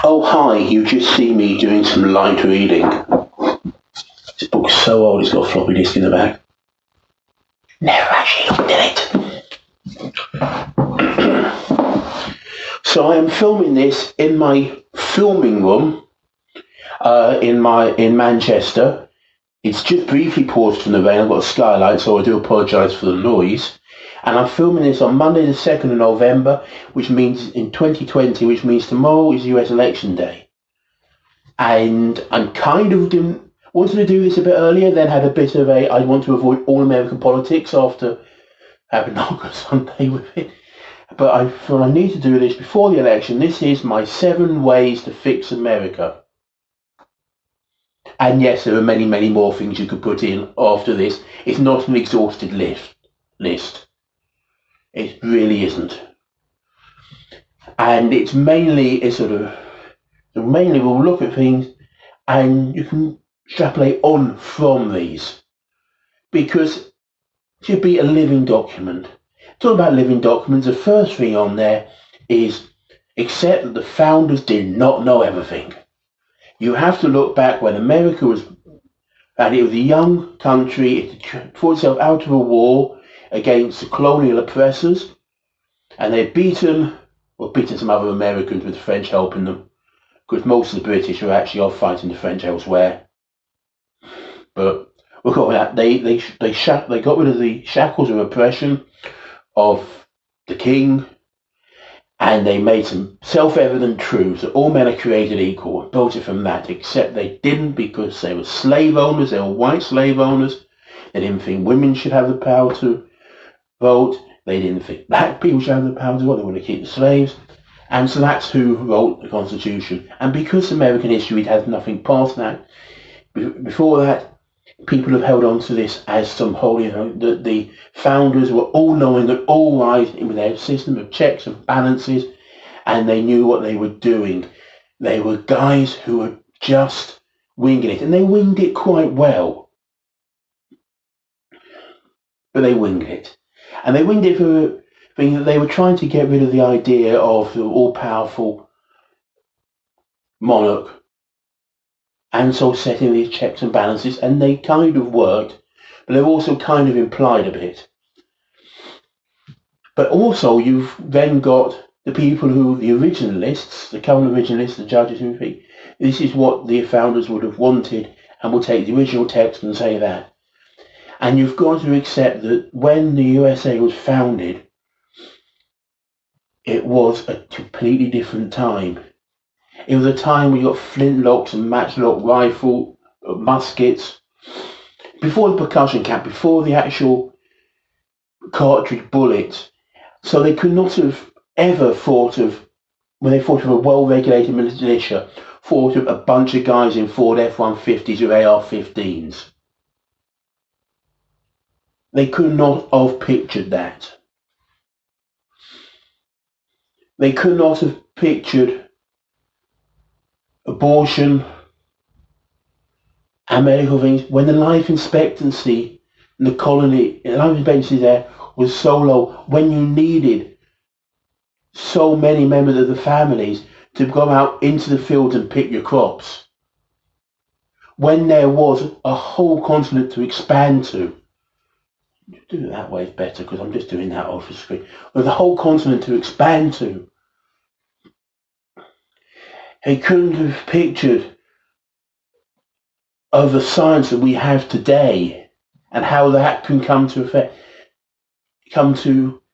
Oh, hi, you just see me doing some light reading. This book's so old it's got a floppy disk in the back. Never actually looked at it. So I am filming this in my filming room in Manchester. It's just briefly paused from the rain. I've got a skylight, so I do apologise for the noise. And I'm filming this on Monday the 2nd of November, which means in 2020, which means tomorrow is US election day. And I'm kind of wanted to do this a bit earlier, then had a bit of I want to avoid all American politics after having not got Sunday with it. But I feel I need to do this before the election. This is my 7 ways to fix America. And yes, there are many, many more things you could put in after this. It's not an exhausted list. It really isn't. And it's mainly we'll look at things and you can extrapolate on from these. Because it should be a living document. Talking about living documents, the first thing on there is accept that the founders did not know everything. You have to look back when America was a young country. It fought itself out of a war against the colonial oppressors, and they beaten some other Americans with the French helping them, because most of the British were actually off fighting the French elsewhere. But we'll call that they got rid of the shackles of oppression of the king, and they made some self-evident truths that all men are created equal, and built it from that, except they didn't, because they were slave owners, they were white slave owners. They didn't think women should have the power to vote. They didn't think black people should have the power to vote. They wanted to keep the slaves. And so that's who wrote the Constitution. And because American history had nothing past that, before that, people have held on to this as some holy, that the founders were all knowing and all wise with their system of checks and balances, and they knew what they were doing. They were guys who were just winging it, and they winged it quite well. But they winged it. And they winged it for a thing that they were trying to get rid of the idea of the all-powerful monarch, and so setting these checks and balances, and they kind of worked, but they're also kind of implied a bit. But also you've then got the people who, the originalists, the current originalists, the judges who think this is what the founders would have wanted, and will take the original text and say that. And you've got to accept that when the USA was founded, it was a completely different time. It was a time when you got flintlocks and matchlock rifle, muskets, before the percussion cap, before the actual cartridge bullets. So they could not have ever thought of, when they thought of a well-regulated militia, thought of a bunch of guys in Ford F-150s or AR-15s. They could not have pictured that. They could not have pictured abortion and medical things when the life expectancy in the colony, life expectancy there was so low, when you needed so many members of the families to go out into the fields and pick your crops, when there was a whole continent to expand to. Do it that way is better, because I'm just doing that off the screen. With the whole continent to expand to. He couldn't have pictured of the science that we have today and how that can come to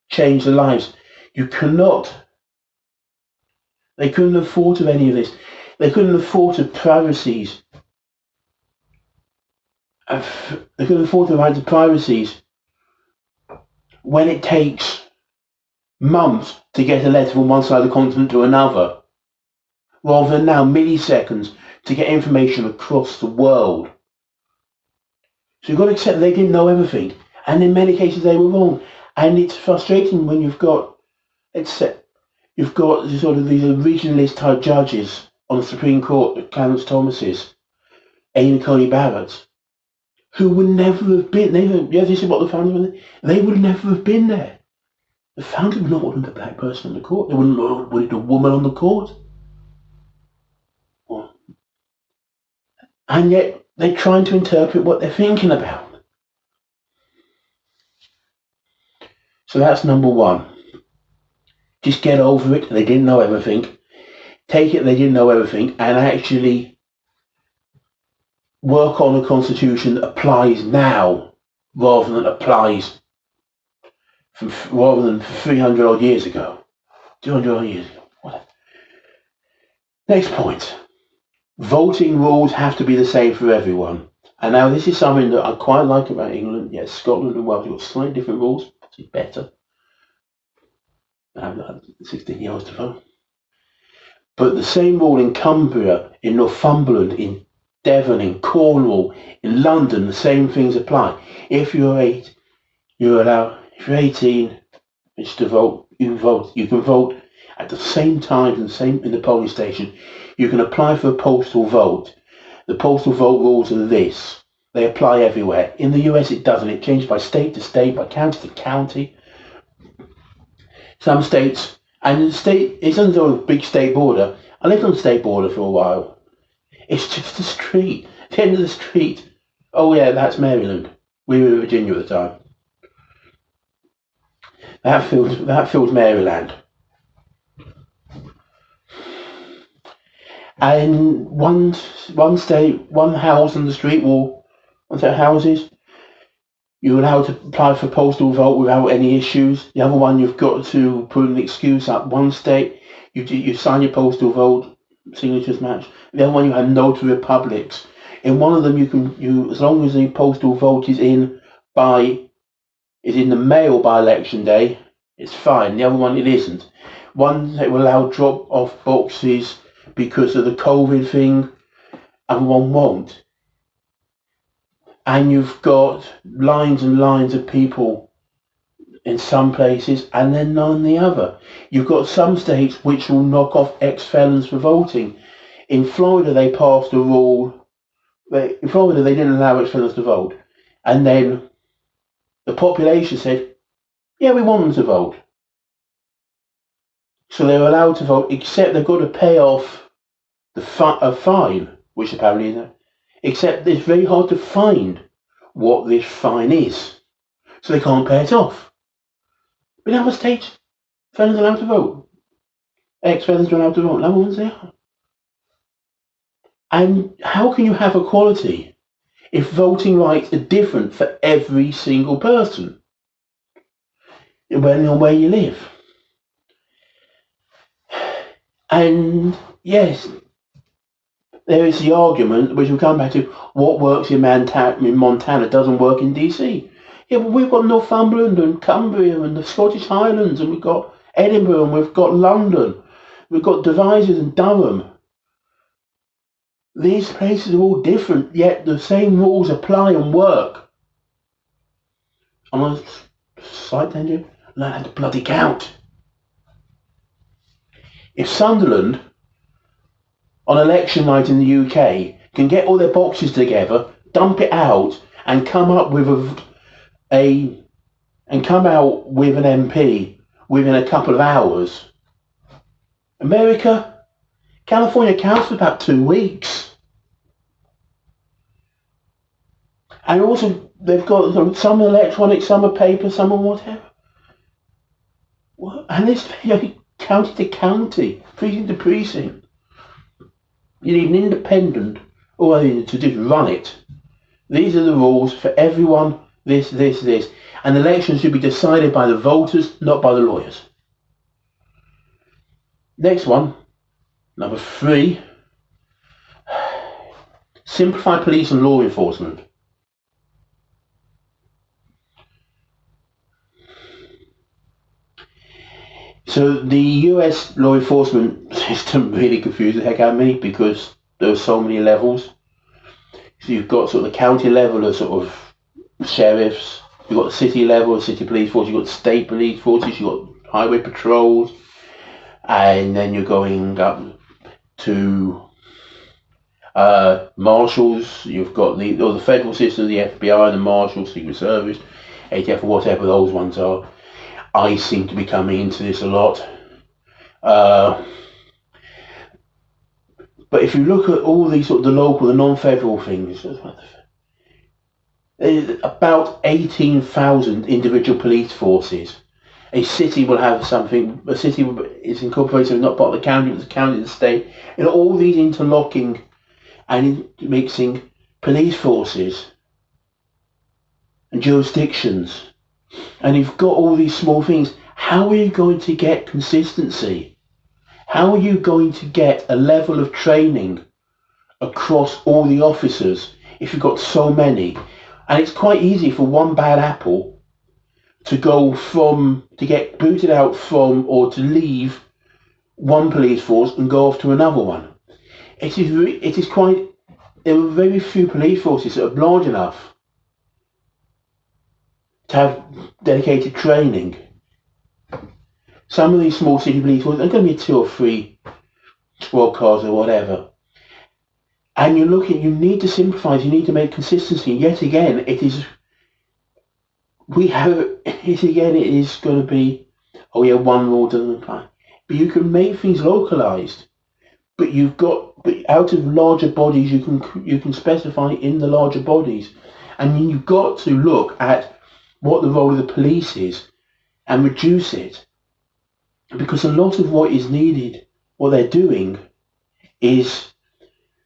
change the lives. They couldn't have thought of any of this. They couldn't have thought of privacies. They couldn't have thought of rights of privacies when it takes months to get a letter from one side of the continent to another, rather than now milliseconds to get information across the world. So you've got to accept they didn't know everything, and in many cases they were wrong. And it's frustrating when you've got sort of these originalist type judges on the Supreme Court, the Clarence Thomases, Amy Coney Barrett, who would never have been. This is what the founders were. They would never have been there. The founders would not want a black person on the court. They wouldn't have wanted a woman on the court. and yet they're trying to interpret what they're thinking about. So that's number one. Just get over it. They didn't know everything. Take it they didn't know everything, and actually work on a constitution that applies now rather than applies rather than 300 odd years ago, 200 odd years ago. Whatever. Next point. Voting rules have to be the same for everyone. And now this is something that I quite like about England. Yes, Scotland and Wales have got slightly different rules. It's better. I have 16 years to vote. But the same rule in Cumbria, in Northumberland, in Devon, in Cornwall, in London, the same things apply. If you're 18, it's to vote. You can vote. You can vote at the same time in the polling station. You can apply for a postal vote. The postal vote rules are this. They apply everywhere. In the US, it doesn't. It changes by state to state, by county to county. Some states, and the state isn't a big state border. I lived on the state border for a while. It's just a street. The end of the street. Oh yeah, that's Maryland. We were in Virginia at the time. That feels Maryland. And one state, one house on the street wall, one set of houses, you're allowed to apply for postal vote without any issues. The other one, you've got to put an excuse up. One state, you sign your postal vote, signatures match. The other one, you have notary publics. In one of them, you as long as the postal vote is in the mail by election day, it's fine. The other one, it isn't. One, they will allow drop-off boxes because of the COVID thing, and one won't. And you've got lines and lines of people in some places and then none in the other. You've got some states which will knock off ex-felons for voting. In Florida, they passed a rule. In Florida, they didn't allow ex-felons to vote. And then the population said, yeah, we want them to vote. So they're allowed to vote, except they've got to pay off a fine, which apparently is, except it's very hard to find what this fine is. So they can't pay it off. But in other states, felons are allowed to vote. Ex-felons are allowed to vote. Other ones they are. And how can you have equality if voting rights are different for every single person, depending on where you live? And yes, there is the argument, which we'll come back to, what works in Montana doesn't work in DC. Yeah, but we've got Northumberland and Cumbria and the Scottish Highlands, and we've got Edinburgh, and we've got London, we've got Devizes and Durham. These places are all different, yet the same rules apply and work. On a side tangent, learn how to bloody count. If Sunderland, on election night in the UK, can get all their boxes together, dump it out, and come up with an MP within a couple of hours, California counts for about 2 weeks. And also, they've got some electronic, some are paper, some are whatever. And it's county to county, precinct to precinct. You need an independent, or to just run it. These are the rules for everyone, this. And elections should be decided by the voters, not by the lawyers. Next one, number 3. Simplify police and law enforcement. So the US law enforcement system really confused the heck out of me because there are so many levels. So you've got sort of the county level of sort of sheriffs, you've got the city level, city police force, you've got state police forces, you've got highway patrols, and then you're going up to marshals. You've got the federal system, the FBI, the marshals, Secret Service, ATF, or whatever those ones are. I seem to be coming into this a lot. But if you look at all these sort of the local, the non-federal things, there's about 18,000 individual police forces. A city will have something. A city is incorporated, so not part of the county, but the county, the state, and all these interlocking and mixing police forces and jurisdictions. And you've got all these small things. How are you going to get consistency? How are you going to get a level of training across all the officers if you've got so many? And it's quite easy for one bad apple to get booted out from, or to leave one police force and go off to another one. There are very few police forces that are large enough to have dedicated training. Some of these small city police forces are going to be 2 or 3 squad cars or whatever. And you need to simplify, you need to make consistency. Yet again, it is going to be, one rule doesn't apply. But you can make things localized. But out of larger bodies, you can specify in the larger bodies. And you've got to look at what the role of the police is and reduce it. Because a lot of what is needed, what they're doing, is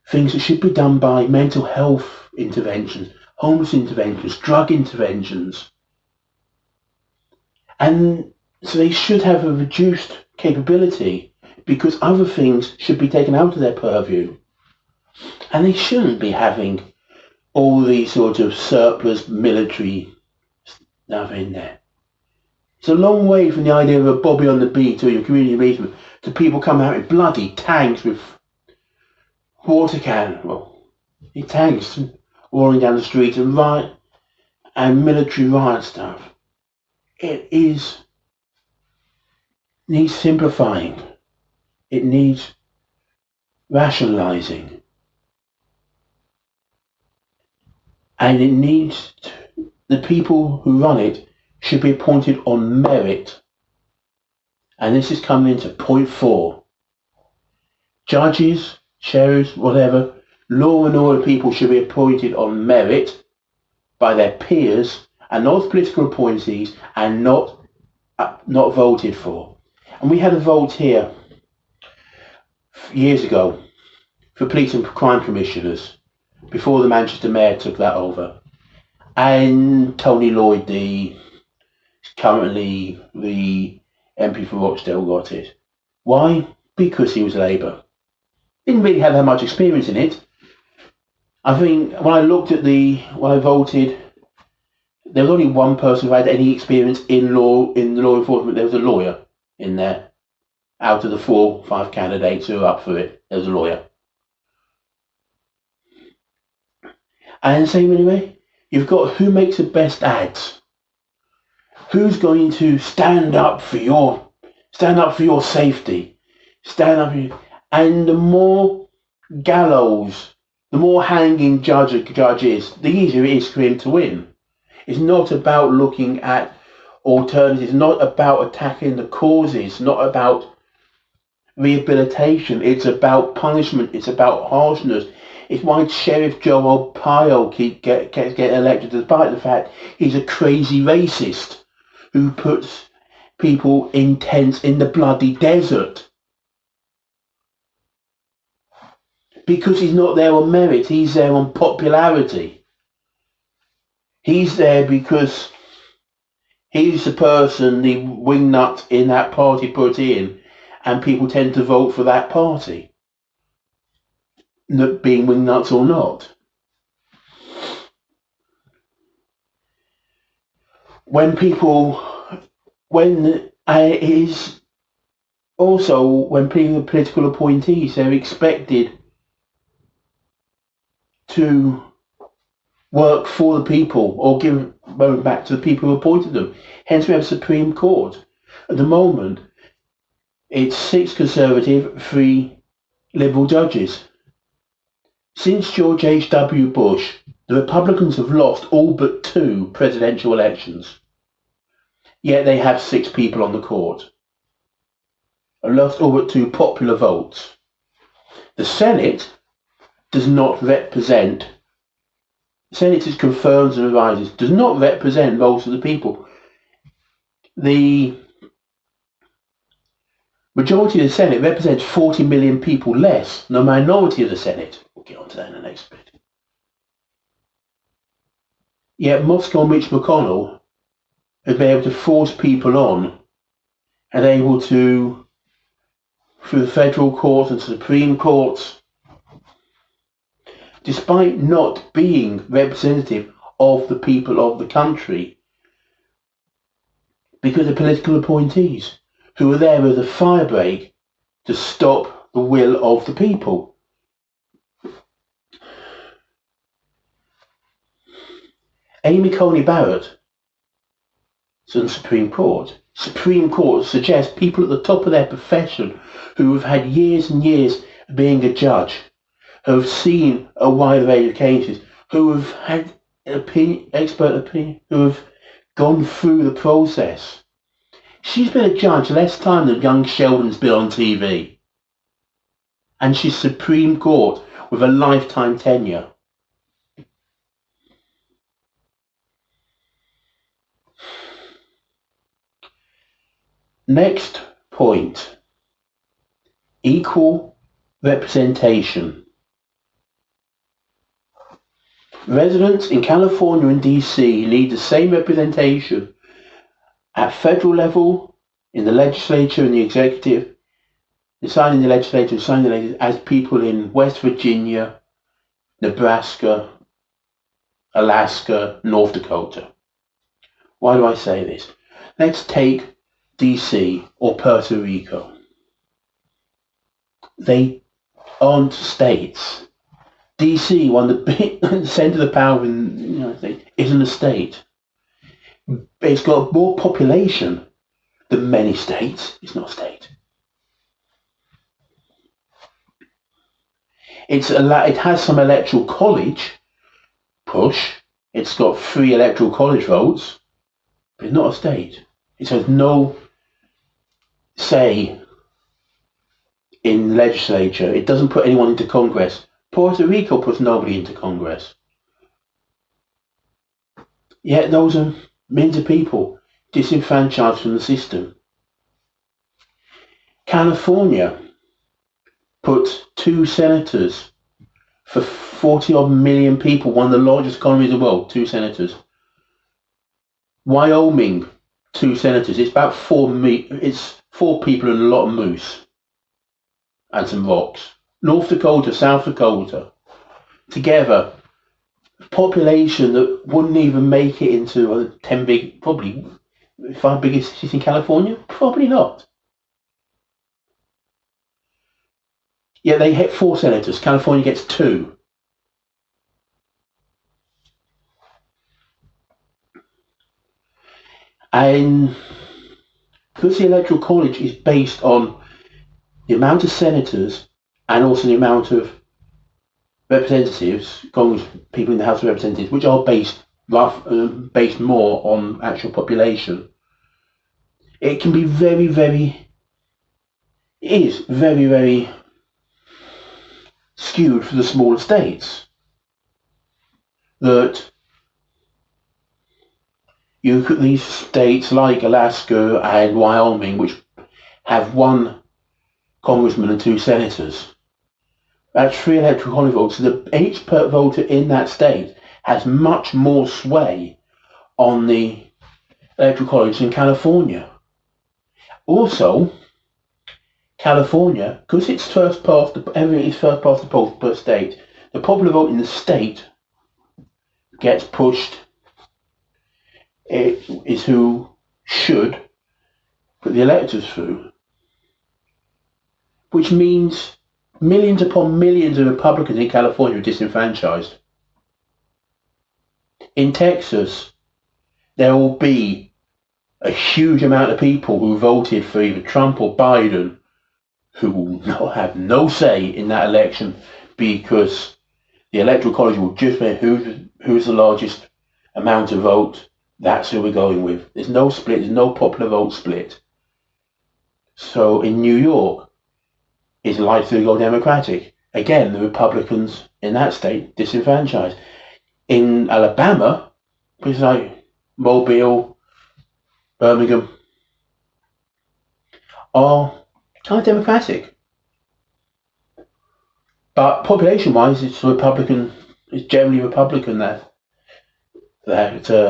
things that should be done by mental health interventions, homeless interventions, drug interventions. And so they should have a reduced capability because other things should be taken out of their purview. And they shouldn't be having all these sort of surplus military stuff in there. It's a long way from the idea of a Bobby on the beat or your community basement to people coming out in bloody tanks with water tanks roaring down the street and military riot stuff. It needs simplifying. It needs rationalizing. And the people who run it should be appointed on merit. And this is coming into point 4. Judges, sheriffs, whatever, law and order people should be appointed on merit by their peers and not political appointees and not voted for. And we had a vote here years ago for police and crime commissioners before the Manchester mayor took that over. And Tony Lloyd, currently the MP for Rochdale, got it. Why? Because he was Labour. Didn't really have that much experience in it. I think when I voted, there was only one person who had any experience in law enforcement. There was a lawyer in there. Out of the 4 or 5 candidates who were up for it, there was a lawyer. And same anyway, you've got who makes the best ads. Who's going to stand up for your safety? And the more gallows, the more hanging judge is, the easier it is for him to win. It's not about looking at alternatives, not about attacking the causes, not about rehabilitation. It's about punishment. It's about harshness. It's why Sheriff Joe Arpaio keeps getting elected, despite the fact he's a crazy racist who puts people in tents in the bloody desert. Because he's not there on merit, he's there on popularity. He's there because he's the person the wingnut in that party put in, and people tend to vote for that party, being wingnuts or not. When people political appointees, they're expected to work for the people or give money back to the people who appointed them. Hence we have a Supreme Court. At the moment, it's 6 Conservative, 3 Liberal judges. Since George H.W. Bush, the Republicans have lost all but 2 presidential elections. Yet they have 6 people on the court. Have lost all but 2 popular votes. The Senate does not represent, senators, confirms and advises, does not represent most of the people. The majority of the Senate represents 40 million people less than the minority of the Senate. We'll get onto that in the next bit. Yet Moscow and Mitch McConnell have been able to force people on and able to, through the federal courts and Supreme Courts, despite not being representative of the people of the country, because of political appointees who are there as a firebreak to stop the will of the people. Amy Coney Barrett on the Supreme Court. Supreme Court suggests people at the top of their profession who have had years and years of being a judge, who have seen a wide range of cases, who have had expert opinion, who have gone through the process. She's been a judge less time than young Sheldon's been on TV. And she's Supreme Court with a lifetime tenure. Next point, equal representation. Residents in California and DC need the same representation at federal level, in the legislature and the executive, deciding the legislature, deciding the legislature, as people in West Virginia, Nebraska, Alaska, North Dakota. Why do I say this? Let's take DC or Puerto Rico. They aren't states. DC, one of the centre of the power in the United States, isn't a state. It's got more population than many states. It's not a state. It has some electoral college push. It's got 3 electoral college votes, but it's not a state. It has no say in the legislature. It doesn't put anyone into Congress. Puerto Rico puts nobody into Congress. Yet those are millions of people disenfranchised from the system. California puts 2 senators for 40 odd million people, one of the largest economies in the world, 2 senators. Wyoming, 2 senators. It's about 4 people and a lot of moose and some rocks. North Dakota, South Dakota, together, population that wouldn't even make it into 10 big, probably 5 biggest cities in California? Probably not. Yet they hit 4 senators. California gets 2. And because the Electoral College is based on the amount of senators and also the amount of representatives, Congress people in the House of Representatives, which are based more on actual population, it can be very, very skewed for the smaller states. That you could, these states like Alaska and Wyoming, which have 1 congressman and 2 senators, that's 3 electoral college votes. So each per voter in that state has much more sway on the electoral college than California. Also, California, because it's everything is first past the post per state, the popular vote in the state gets pushed. It is who should put the electors through, which means millions upon millions of Republicans in California are disenfranchised. In Texas, there will be a huge amount of people who voted for either Trump or Biden who will have no say in that election, because the Electoral College will just say who's the largest amount of vote. That's who we're going with. There's no split. There's no popular vote split. So in New York, it's likely to go Democratic. again, the Republicans in that state disenfranchised. In Alabama, places like Mobile, Birmingham, are kind of Democratic. But population-wise, it's Republican. It's generally Republican that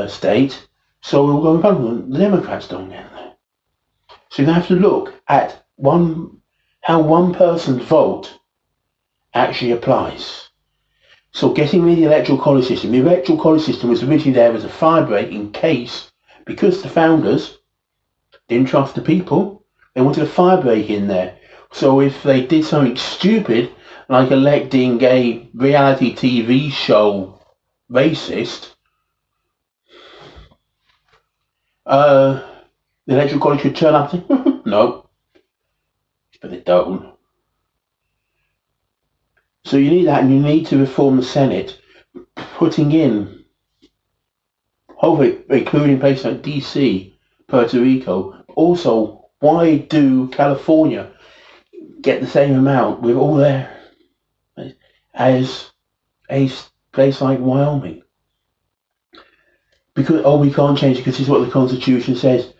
state. So we'll go Republican. The Democrats don't get there. So you have to look at how one person's vote actually applies. So getting rid of the electoral college system. The electoral college system was originally there as a fire break in case, because the founders didn't trust the people, they wanted a fire break in there. So if they did something stupid, like electing a reality TV show racist, the electoral college could turn up and say, no, but they don't. So you need that, and you need to reform the Senate, putting in, hopefully including places like DC, Puerto Rico. Also, why do California get the same amount with all their as a place like Wyoming? Because we can't change it because it's what the Constitution says. The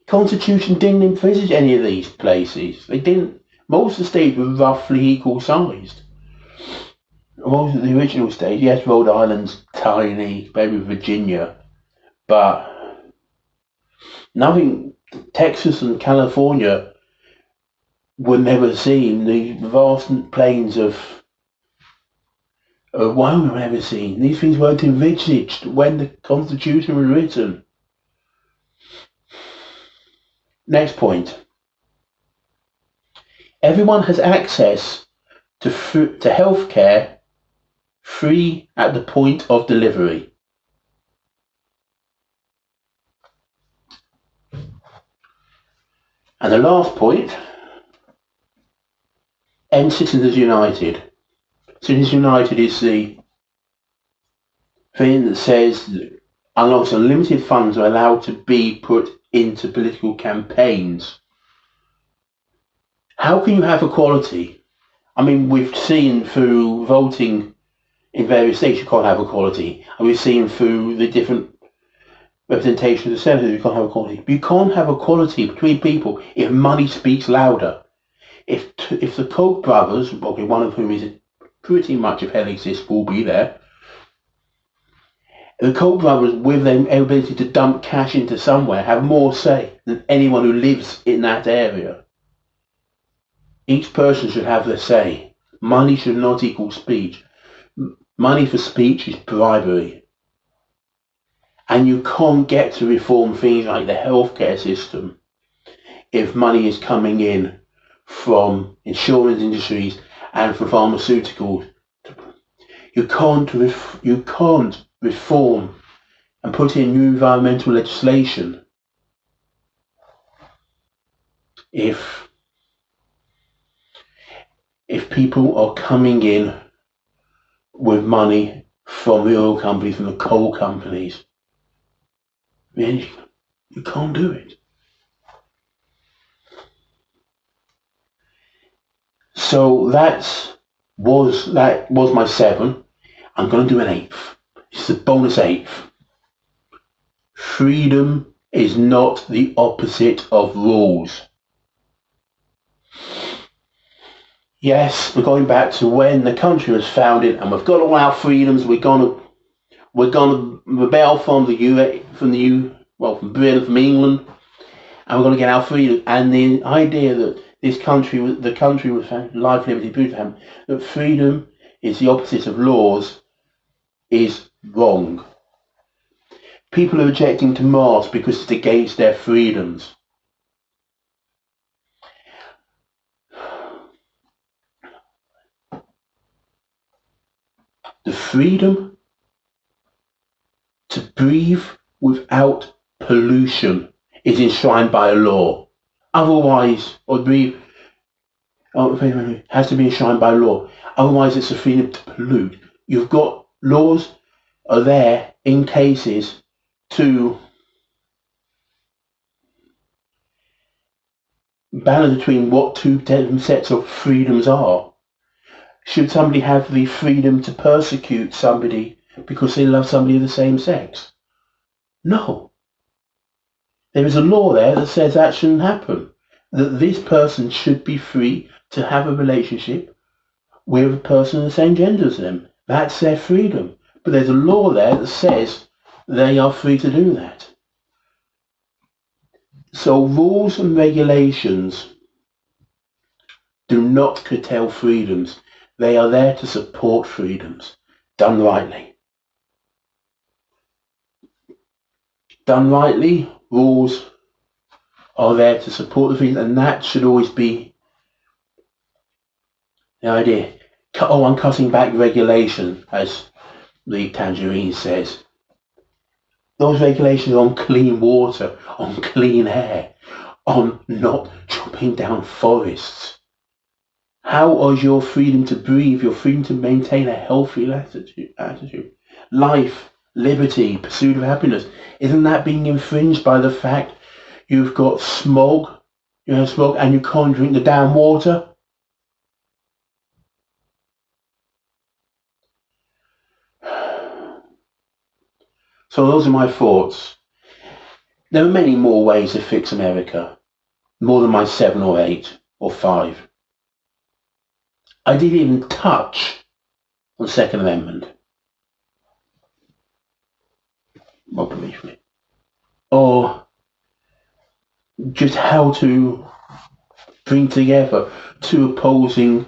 Constitution didn't envisage any of these places. They didn't. Most of the states were roughly equal sized. Most of the original states, yes, Rhode Island's tiny, maybe Virginia, but nothing. Texas and California were never seen. The vast plains of Wyoming were never seen. These things weren't envisaged when the Constitution was written. Next point. Everyone has access to health care free at the point of delivery. And the last point, end Citizens United. Citizens United is the thing that says that unlimited funds are allowed to be put into political campaigns. How can you have equality? I mean, we've seen through voting in various states you can't have equality. And we've seen through the different representation of the senators you can't have equality. But you can't have equality between people if money speaks louder. If the Koch brothers, okay, one of whom is pretty much, if hell exists, will be there. The Koch brothers, with their ability to dump cash into somewhere, have more say than anyone who lives in that area. Each person should have their say. Money should not equal speech. Money for speech is bribery. And you can't get to reform things like the healthcare system if money is coming in from insurance industries and from pharmaceuticals. You can't reform and put in new environmental legislation if people are coming in with money from the oil companies, from the coal companies. Man, you can't do it. So that was my 7. I'm going to do an 8th. It's a bonus 8th. Freedom is not the opposite of rules. Yes, we're going back to when the country was founded, and we've got all our freedoms. We're gonna rebel from Britain, from England, and we're gonna get our freedom. And the idea that the country was founded, life, liberty, freedom, that freedom is the opposite of laws, is wrong. People are rejecting to march because it's against their freedoms. The freedom to breathe without pollution is enshrined by a law. Otherwise, has to be enshrined by law. Otherwise, it's the freedom to pollute. You've got laws are there in cases to balance between what two different sets of freedoms are. Should somebody have the freedom to persecute somebody because they love somebody of the same sex? No. There is a law there that says that shouldn't happen. That this person should be free to have a relationship with a person of the same gender as them. That's their freedom. But there's a law there that says they are free to do that. So rules and regulations do not curtail freedoms. They are there to support freedoms, done rightly. Done rightly, rules are there to support the freedom, and that should always be the idea. Oh, I'm cutting back regulation, as the Tangerine says. Those regulations on clean water, on clean air, on not chopping down forests. How is your freedom to breathe, your freedom to maintain a healthy attitude, life, liberty, pursuit of happiness, isn't that being infringed by the fact you've got smog, and you can't drink the damn water? So those are my thoughts. There are many more ways to fix America, more than my 7 or 8 or 5. I didn't even touch on the Second Amendment. Not believe me. Or just how to bring together two opposing,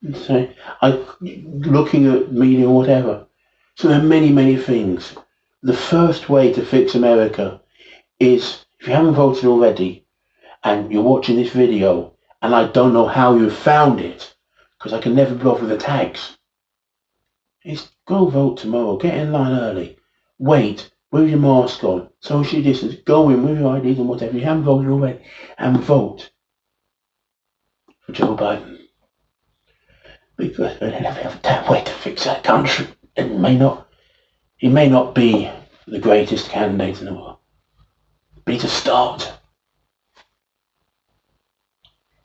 looking at media or whatever. So there are many, many things. The first way to fix America is, if you haven't voted already and you're watching this video, and I don't know how you found it, because I can never bother with the tags, is go vote tomorrow. Get in line early. Wait with your mask on, social distance, go in with your IDs and whatever. You haven't voted already, and vote for Joe Biden. Because we never have a damn way to fix that country. He may not be the greatest candidate in the world, but he's a start.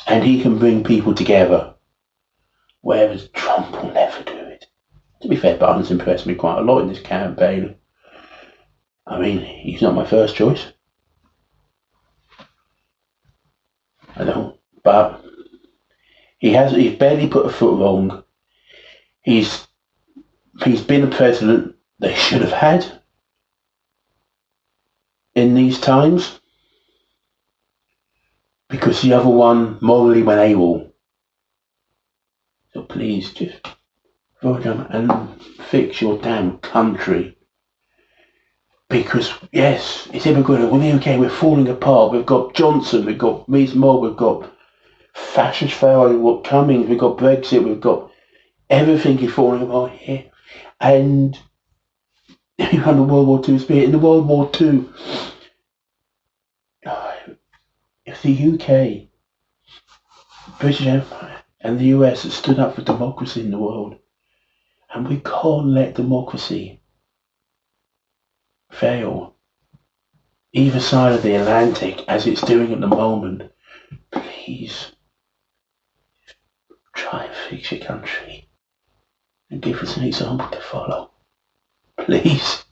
And he can bring people together, whereas Trump will never do it. To be fair, Biden's impressed me quite a lot in this campaign. I mean, he's not my first choice. I don't, but he's barely put a foot wrong. He's been a president they should have had in these times, because the other one morally went AWOL. So please, just vote down and fix your damn country. Because, yes, it's hypocritical. Well, the UK, we're falling apart. We've got Johnson, we've got Rees-Mogg, we've got fascist Farage, we've got Cummings, we've got Brexit, we've got everything is falling apart here. And you had the World War II spirit. In the World War II, if the UK, British Empire, and the US had stood up for democracy in the world, and we can't let democracy fail either side of the Atlantic as it's doing at the moment. Please try and fix your country and give us an example to follow. Please.